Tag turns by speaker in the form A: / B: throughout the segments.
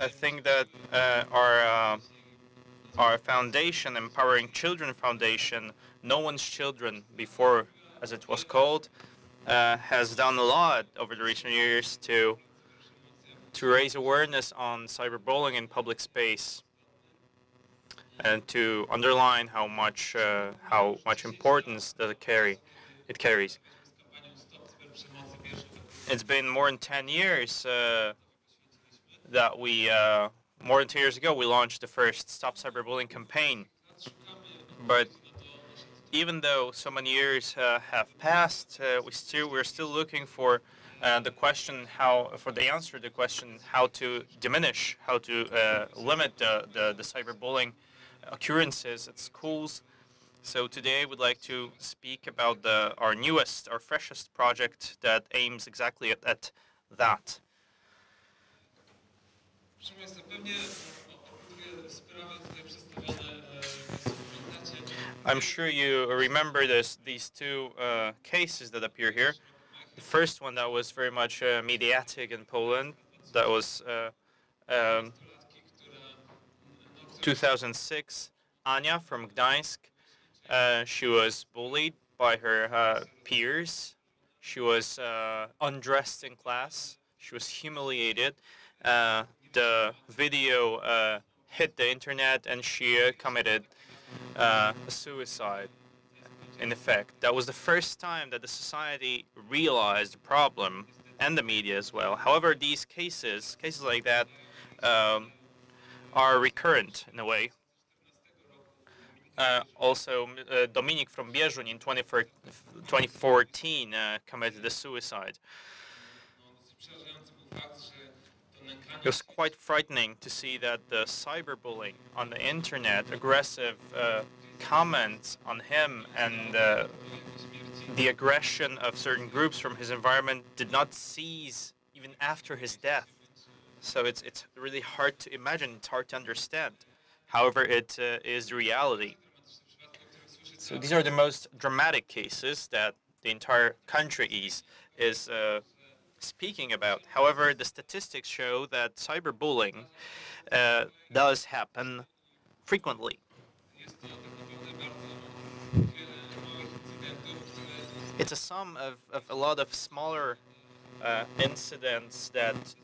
A: I think that our foundation, Empowering Children Foundation, No One's Children before, as it was called, has done a lot over the recent years to raise awareness on cyberbullying in public space and to underline how much importance that it carries. It's been more than 10 years that more than 2 years ago, we launched the first Stop Cyberbullying campaign. But even though so many years have passed, we're still looking for the answer to the question how to diminish, how to limit the cyberbullying occurrences at schools. So today we'd like to speak about our freshest project that aims exactly at that. I'm sure you remember these two cases that appear here. The first one that was very much mediatic in Poland, that was 2006, Ania from Gdańsk. She was bullied by her peers. She was undressed in class. She was humiliated. The video hit the internet, and she committed suicide. In effect, that was the first time that the society realized the problem, and the media as well. However, these cases like that, are recurrent in a way. Also, Dominik from Bieżuń in 2014 committed a suicide. It was quite frightening to see that the cyberbullying on the internet, aggressive comments on him, and the aggression of certain groups from his environment did not cease even after his death. So it's really hard to imagine, it's hard to understand. However, it is the reality. So these are the most dramatic cases that the entire country is speaking about. However, the statistics show that cyberbullying does happen frequently. It's a sum of a lot of smaller incidents that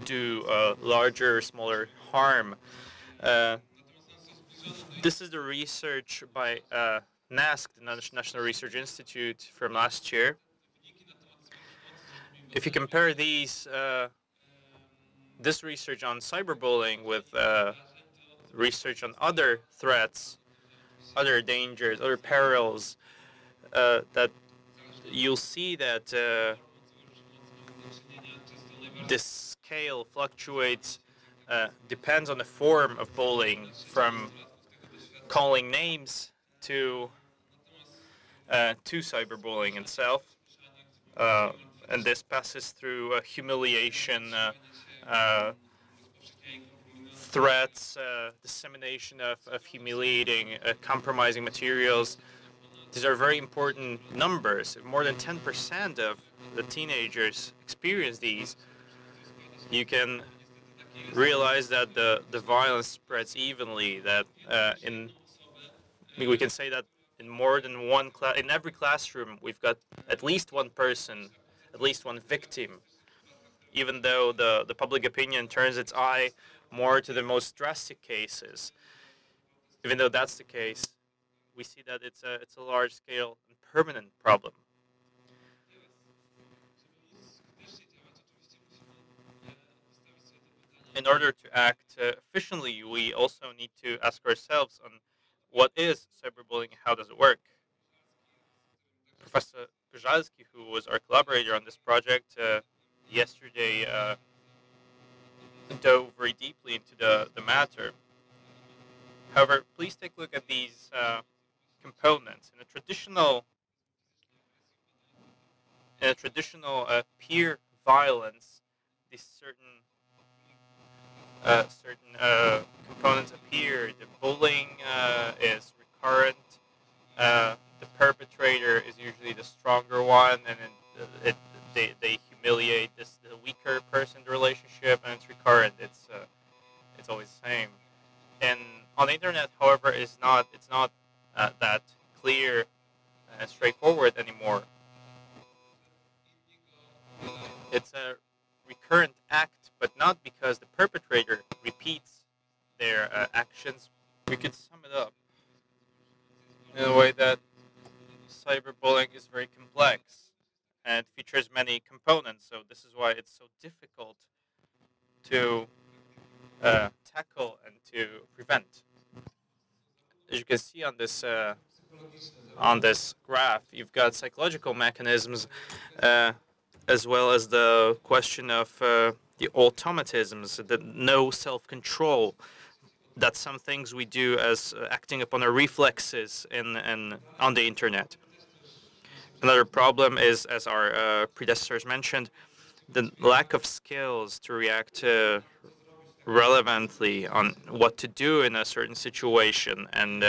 A: do larger or smaller harm. This is the research by NASC, the National Research Institute, from last year. If you compare this research on cyberbullying with research on other threats, other dangers, other perils, that you'll see that this scale fluctuates, depends on the form of bullying, from calling names to cyberbullying itself. And this passes through humiliation, threats, dissemination of humiliating, compromising materials. These are very important numbers. More than 10% of the teenagers experience these. You can realize that the violence spreads evenly, that we can say that in more than one class, in every classroom, we've got at least one person, at least one victim. Even though the public opinion turns its eye more to the most drastic cases, even though that's the case, we see that it's a large-scale and permanent problem. In order to act efficiently, we also need to ask ourselves on what is cyberbullying and how does it work. Professor Pżalski, who was our collaborator on this project, yesterday dove very deeply into the matter. However, please take a look at these components. In a traditional peer violence, these certain components appear. The bullying is recurrent. The perpetrator is usually the stronger one, and they humiliate the weaker person in the relationship, and it's recurrent. It's is not, it's not that clear and straightforward anymore. It's a recurrent act, but not because the perpetrator repeats their actions. We could sum it up in a way that cyberbullying is very complex and features many components. So this is why it's so difficult to tackle and to prevent. As you can see on this graph, you've got psychological mechanisms as well as the question of the automatisms, the no self-control. That's some things we do as acting upon our reflexes on the internet. Another problem is, as our predecessors mentioned, the lack of skills to react relevantly on what to do in a certain situation, and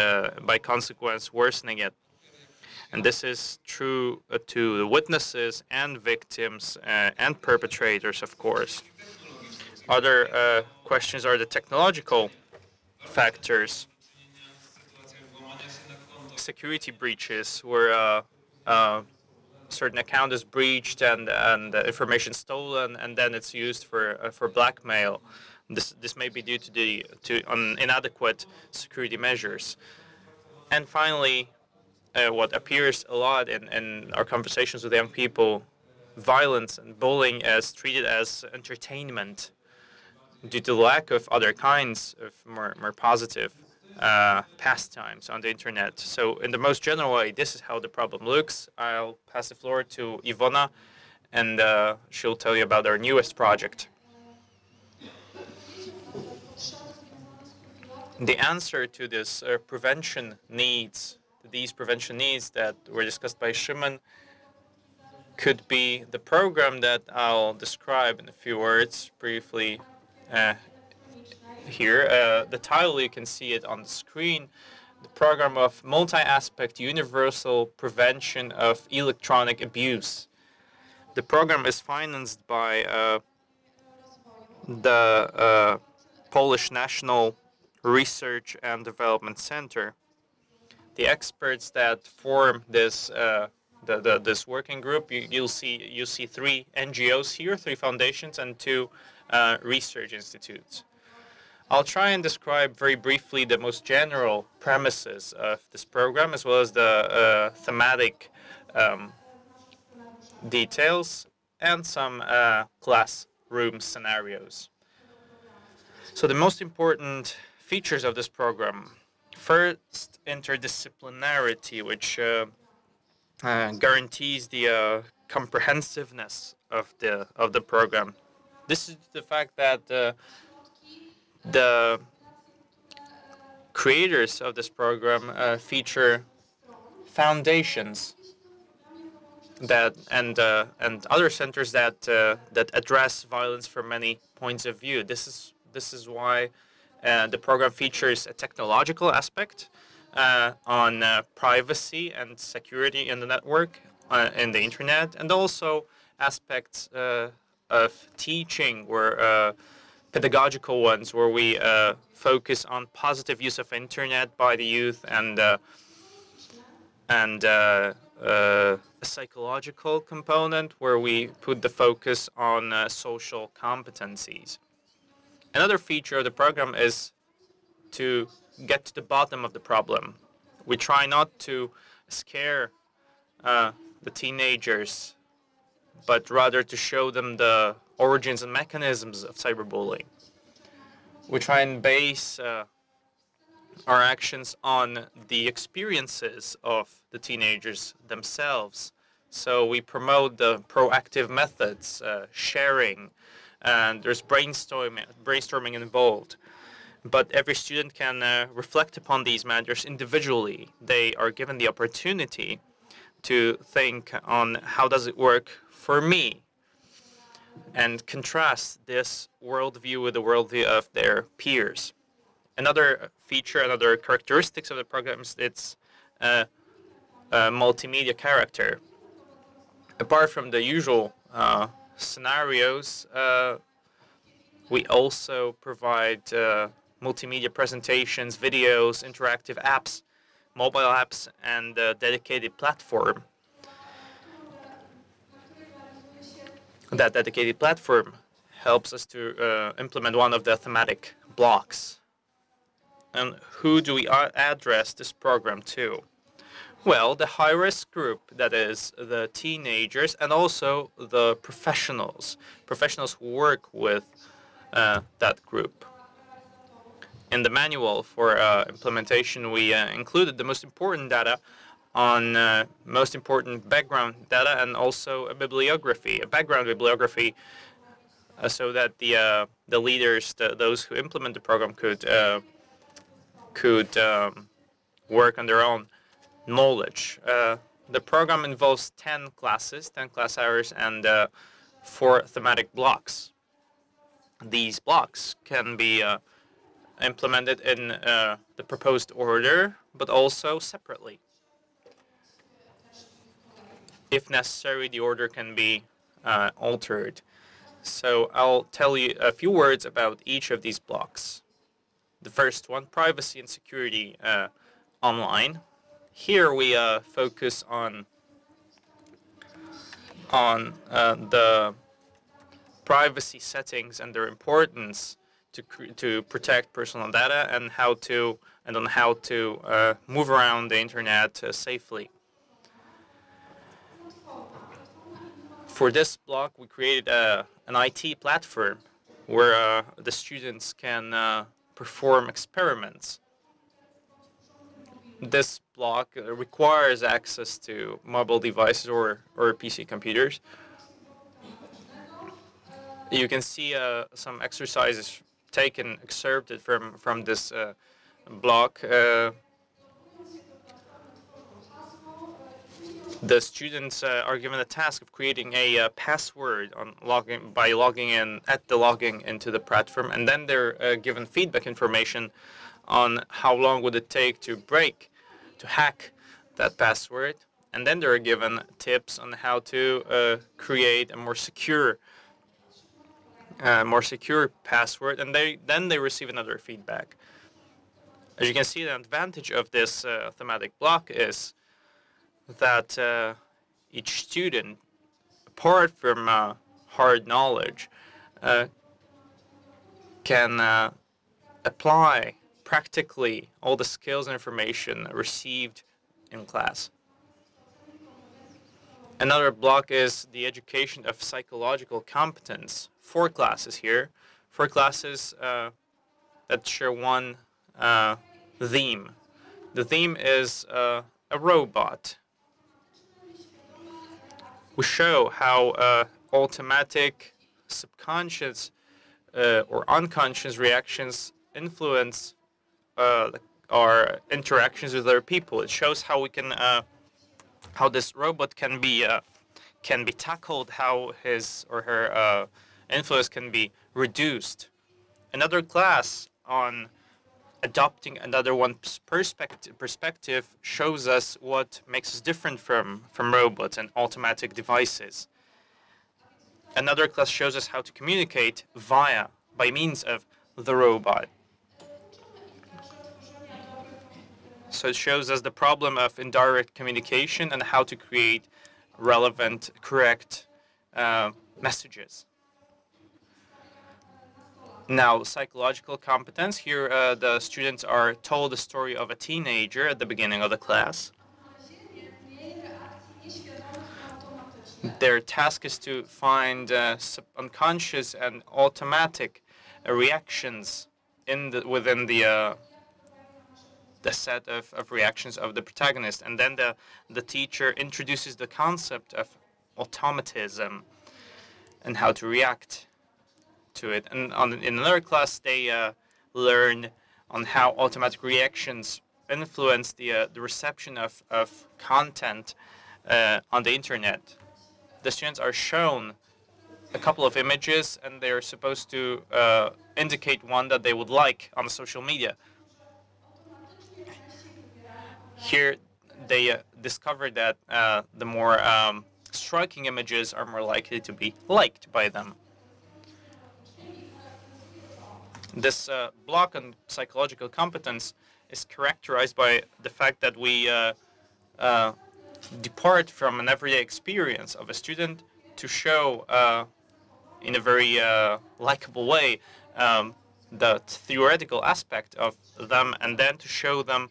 A: by consequence worsening it. And this is true to the witnesses and victims and perpetrators, of course. Other questions are the technological factors. Security breaches, where a certain account is breached and information stolen, and then it's used for blackmail. This may be due to inadequate security measures. And finally, what appears a lot in our conversations with young people, violence and bullying is treated as entertainment due to the lack of other kinds of more positive pastimes on the internet. So in the most general way, this is how the problem looks. I'll pass the floor to Iwona, and she'll tell you about our newest project. The answer to this prevention needs, these prevention needs that were discussed by Szymon, could be the program that I'll describe in a few words briefly here. The title, you can see it on the screen, the program of multi-aspect universal prevention of electronic abuse. The program is financed by the Polish National Research and Development Center. The experts that form this this working group, you see 3 NGOs here, 3 foundations, and 2 research institutes. I'll try and describe very briefly the most general premises of this program, as well as the thematic details and some classroom scenarios. So the most important features of this program: first, interdisciplinarity, which guarantees the comprehensiveness of the program. This is the fact that the creators of this program feature foundations that and other centers that address violence from many points of view. This is why the program features a technological aspect on privacy and security in the network, in the internet, and also aspects of teaching, where pedagogical ones, where we focus on positive use of internet by the youth, and a psychological component where we put the focus on social competencies. Another feature of the program is to get to the bottom of the problem. We try not to scare the teenagers, but rather to show them the origins and mechanisms of cyberbullying. We try and base our actions on the experiences of the teenagers themselves. So we promote the proactive methods, sharing, and there's brainstorming involved. But every student can reflect upon these matters individually. They are given the opportunity to think on how does it work for me, and contrast this worldview with the worldview of their peers. Another feature, another characteristics of the program is its multimedia character. Apart from the usual scenarios, we also provide multimedia presentations, videos, interactive apps, mobile apps, and a dedicated platform. That dedicated platform helps us to implement one of the thematic blocks. And who do we address this program to? Well, the high-risk group, that is the teenagers, and also the professionals who work with that group. In the manual for implementation, we included the most important data on most important background data and also a bibliography, a background bibliography, so that the leaders, those who implement the program, could work on their own knowledge. The program involves 10 classes, 10 class hours, and 4 thematic blocks. These blocks can be implemented in the proposed order, but also separately. If necessary, the order can be altered. So I'll tell you a few words about each of these blocks. The first one, privacy and security online. Here we focus on the privacy settings and their importance to protect personal data, and on how to move around the internet safely. For this block, we created an IT platform where the students can perform experiments. This block requires access to mobile devices or PC computers. You can see some exercises excerpted from this block. The students are given the task of creating a password by logging into the platform, and then they're given feedback information on how long would it take to hack that password, and then they're given tips on how to create a more secure password, and then they receive another feedback. As you can see, the advantage of this thematic block is that each student, apart from hard knowledge, can apply practically all the skills and information received in class. Another block is the education of psychological competence. 4 classes here, 4 classes that share one theme. The theme is a robot. We show how automatic, subconscious, or unconscious reactions influence our interactions with other people. It shows how we can, how this robot can be tackled, how his or her influence can be reduced. Another class on adopting another one's perspective shows us what makes us different from robots and automatic devices. Another class shows us how to communicate by means of the robot. So it shows us the problem of indirect communication and how to create relevant, correct messages. Now, psychological competence. Here, the students are told the story of a teenager at the beginning of the class. Their task is to find unconscious and automatic reactions within the set of reactions of the protagonist, and then the teacher introduces the concept of automatism and how to react to it. And in another class, they learn on how automatic reactions influence the reception of content on the internet. The students are shown a couple of images, and they're supposed to indicate one that they would like on social media. Here, they discovered that the more striking images are more likely to be liked by them. This block on psychological competence is characterized by the fact that we depart from an everyday experience of a student to show in a very likable way the theoretical aspect of them, and then to show them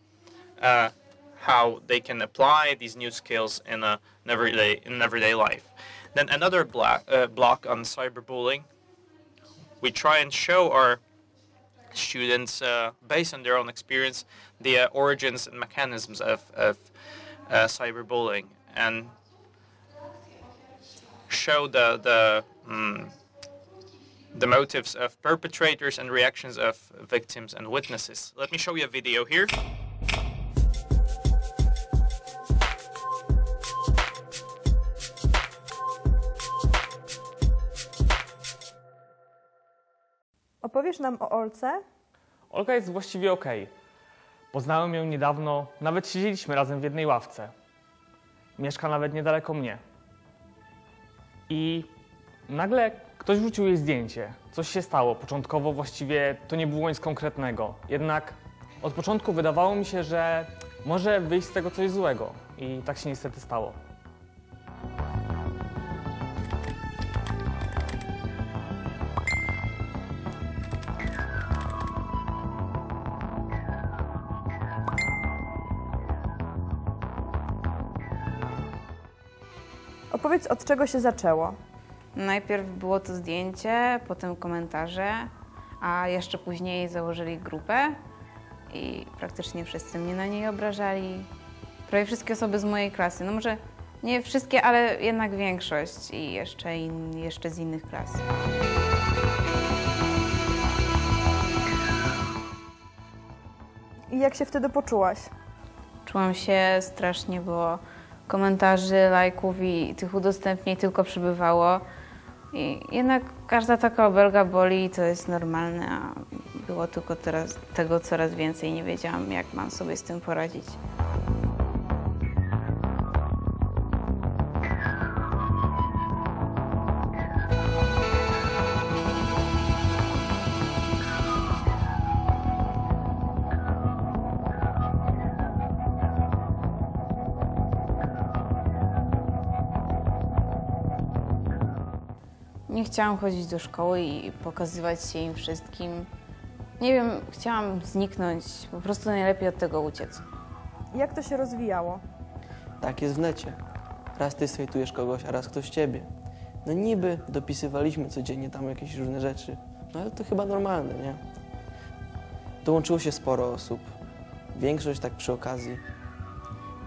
A: how they can apply these new skills in everyday life. Then another block on cyberbullying. We try and show our students, based on their own experience, the origins and mechanisms of cyberbullying, and show the motives of perpetrators and reactions of victims and witnesses. Let me show you a video here.
B: Opowiesz nam o Olce?
C: Olka jest właściwie okej. Poznałem ją niedawno, nawet siedzieliśmy razem w jednej ławce. Mieszka nawet niedaleko mnie. I nagle ktoś wrzucił jej zdjęcie. Coś się stało. Początkowo właściwie to nie było nic konkretnego. Jednak od początku wydawało mi się, że może wyjść z tego coś złego. I tak się niestety stało.
B: Opowiedz, od czego się zaczęło.
D: Najpierw było to zdjęcie, potem komentarze, a jeszcze później założyli grupę i praktycznie wszyscy mnie na niej obrażali. Prawie wszystkie osoby z mojej klasy, no może nie wszystkie, ale jednak większość i jeszcze z innych klas.
B: I jak się wtedy poczułaś?
D: Czułam się strasznie, bo komentarzy, lajków i tych udostępnień tylko przybywało. I jednak każda taka obelga boli i to jest normalne, a było tylko tego coraz więcej. Nie wiedziałam, jak mam sobie z tym poradzić. Nie chciałam chodzić do szkoły i pokazywać się im wszystkim. Nie wiem, chciałam zniknąć, po prostu najlepiej od tego uciec.
B: Jak to się rozwijało?
E: Tak jest w necie. Raz ty hejtujesz kogoś, a raz ktoś ciebie. No niby dopisywaliśmy codziennie tam jakieś różne rzeczy, no ale to chyba normalne, nie? Dołączyło się sporo osób. Większość tak przy okazji.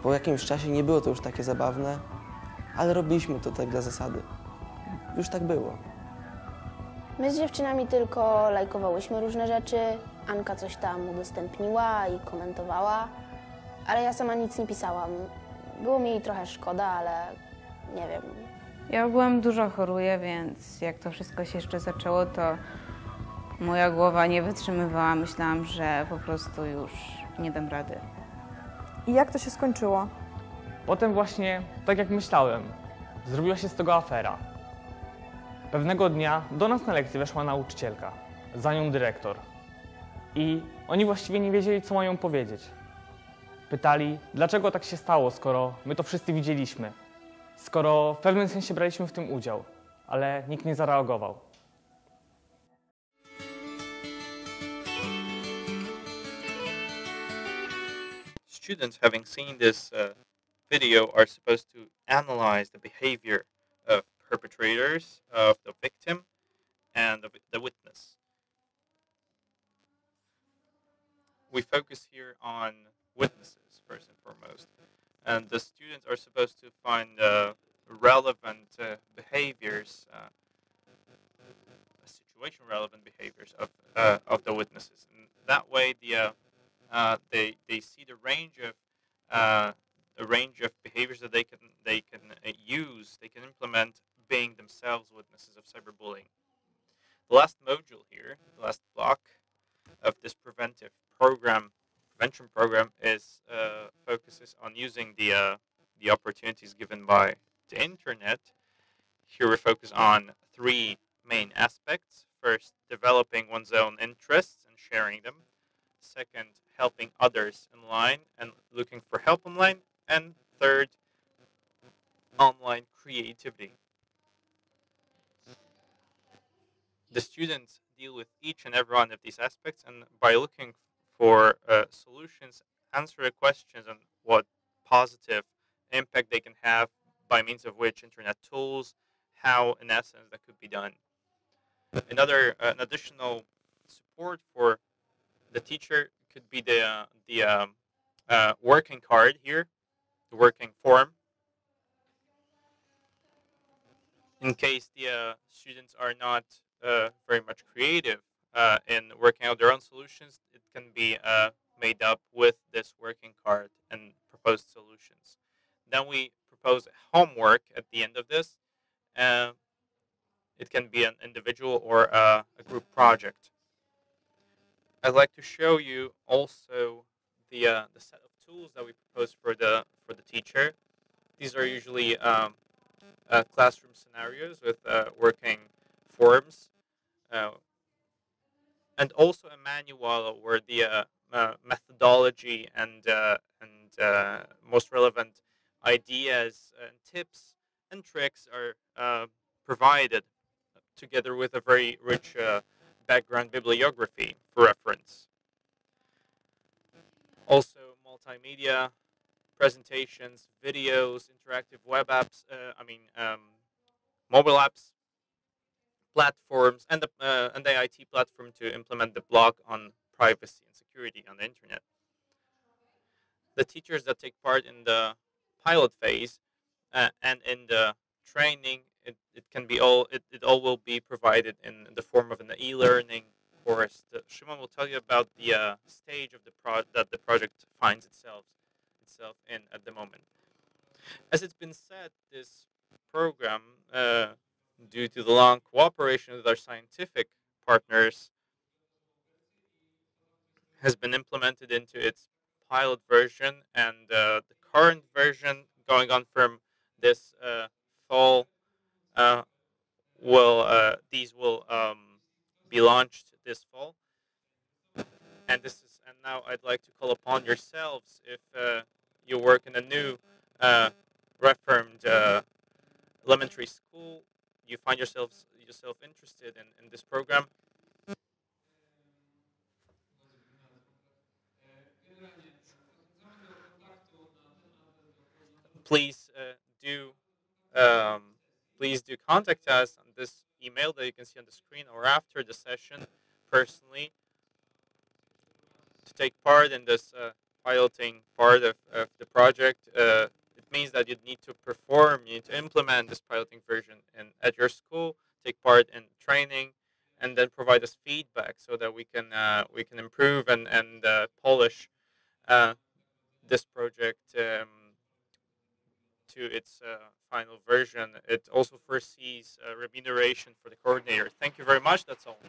E: Po jakimś czasie nie było to już takie zabawne, ale robiliśmy to tak dla zasady. Już tak było.
F: My z dziewczynami tylko lajkowałyśmy różne rzeczy. Anka coś tam udostępniła i komentowała, ale ja sama nic nie pisałam. Było mi jej trochę szkoda, ale nie wiem.
D: Ja ogółem dużo choruję, więc jak to wszystko się jeszcze zaczęło, to moja głowa nie wytrzymywała. Myślałam, że po prostu już nie dam rady.
B: I jak to się skończyło?
C: Potem właśnie, tak jak myślałem, zrobiła się z tego afera. Pewnego dnia do nas na lekcję weszła nauczycielka, za nią dyrektor. I oni właściwie nie wiedzieli, co mają powiedzieć. Pytali, dlaczego tak się stało, skoro my to wszyscy widzieliśmy, skoro w pewnym sensie braliśmy w tym udział, ale nikt nie zareagował.
A: Students having seen this video are supposed to analyze the behavior of perpetrators, of the victim, and of the witness. We focus here on witnesses first and foremost, and the students are supposed to find relevant behaviors, situation-relevant behaviors of the witnesses. And that way, they see the range of behaviors that they can use, they can implement, being themselves witnesses of cyberbullying. The last module here, the last block of this prevention program is focuses on using the opportunities given by the internet. Here we focus on three main aspects. first, developing one's own interests and sharing them. Second, helping others online and looking for help online. And third, online creativity. The students deal with each and every one of these aspects, and by looking for solutions, answer the questions on what positive impact they can have by means of which internet tools, how in essence that could be done. An additional support for the teacher could be the working card here, the working form. In case the students are not very much creative in working out their own solutions, it can be made up with this working card and proposed solutions. Then we propose homework at the end of this. It can be an individual or a group project. I'd like to show you also the set of tools that we propose for the teacher. These are usually classroom scenarios with working forms, and also a manual where the methodology and most relevant ideas and tips and tricks are provided, together with a very rich background bibliography for reference. Also, multimedia presentations, videos, interactive web apps, mobile apps, platforms, and the IT platform to implement the blog on privacy and security on the internet. The teachers that take part in the pilot phase and in the training, it can be it all will be provided in the form of an e-learning course. Szymon will tell you about the stage of that the project finds itself in at the moment. As it's been said, this program, due to the long cooperation with our scientific partners, has been implemented into its pilot version, and the current version going on from this fall these will be launched this fall. And now I'd like to call upon yourselves, if you work in a new reformed elementary school, you find yourself interested in this program. Please do contact us on this email that you can see on the screen, or after the session personally, to take part in this piloting part of the project. It means that you need to you need to implement this piloting version at your school, take part in training, and then provide us feedback so that we can improve and polish this project to its final version. It also foresees remuneration for the coordinator. Thank you very much. That's all.